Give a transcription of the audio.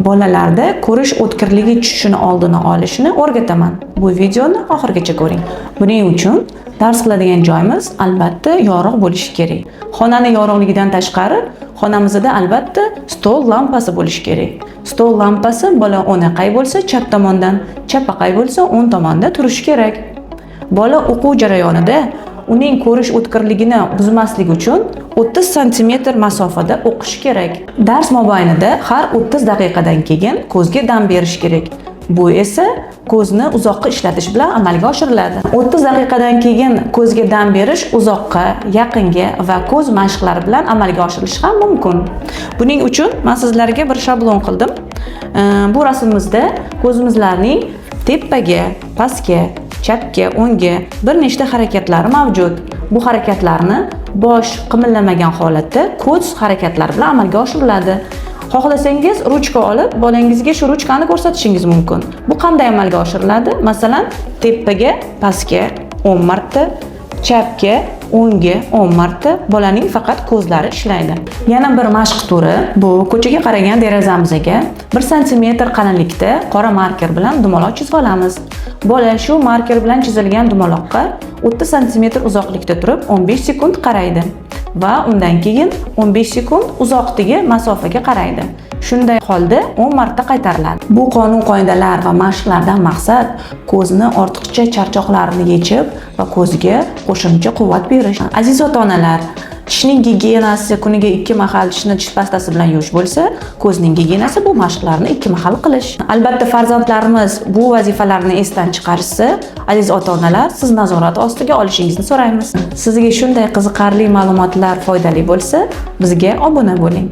bolalarda ko'rish o'tkirligi tushishini oldini olishni o'rgataman. Bu videoni oxirigacha ko'ring. Buning uchun dars qiladigan joyimiz albatta yorug' bo'lishi kerak. Xonani yorug'ligidan tashqari, xonamizda albatta stol lampasi bo'lishi kerak. Stol lampasi bola o'ngaqay bo'lsa chap tomondan, chapaqay bo'lsa o'ng tomonda turishi kerak. Bola o'quv jarayonida uning ko'rish o'tkirligini buzmaslik uchun 30 sm masofada o'qish kerak. Dars mobaynida har 30 daqiqadan keyin ko'zga dam berish kerak. Bu esa ko'zni uzoqqa ishlatish bilan amalga oshiriladi. 30 daqiqadan keyin ko'zga dam berish uzoqqa, yaqinga va ko'z mashqlari bilan amalga oshirilishi ham mumkin. Buning uchun men sizlarga bir shablon qildim. Bu rasmimizda ko'zimizlarning tepaga, pastga, chapga, o'ngga bir nechta harakatlari mavjud. Bu harakatlarni bosh qimillamagan holatda ko'z harakatlari bilan amalga oshiriladi. Xohlasangiz ruchka olib, bolangizga shu ruchkani ko'rsatishingiz mumkin. Bu qanday amalga oshiriladi? Masalan, tepaga, pastga 10 marta, chapga, o'ngga 10 marta bolaning faqat ko'zlari ishlaydi. Yana bir mashq turi bu ko'chaga qaragan derazamizga 1 sm qalinlikda qora marker bilan dumaloq chizib olamiz. Bola shu marker bilan chizilgan dumaloqqa 30 sm uzoqlikda turib 15 sekund qaraydi va undan keyin 15 sekund uzoqdagi masofaga qaraydi. Shunday holda 10 marta qaytariladi. Bu qonun-qoidalar va mashqlardan maqsad ko'zni ortiqcha charchoqlarini yechib va ko'zga qo'shimcha quvvat berish. Aziz ota-onalar, tishning gigiyenasi kuniga 2 mahal tishni tish pastasi bilan yuvish bo'lsa, ko'zning gigiyenasi bu mashqlarni 2 mahal qilish. Albatta farzandlarimiz bu vazifalarni esdan chiqarishsa, aziz ota-onalar, siz nazorat ostiga olishingizni so'raymiz. Sizga shunday qiziqarli ma'lumotlar foydali bo'lsa, bizga obuna bo'ling.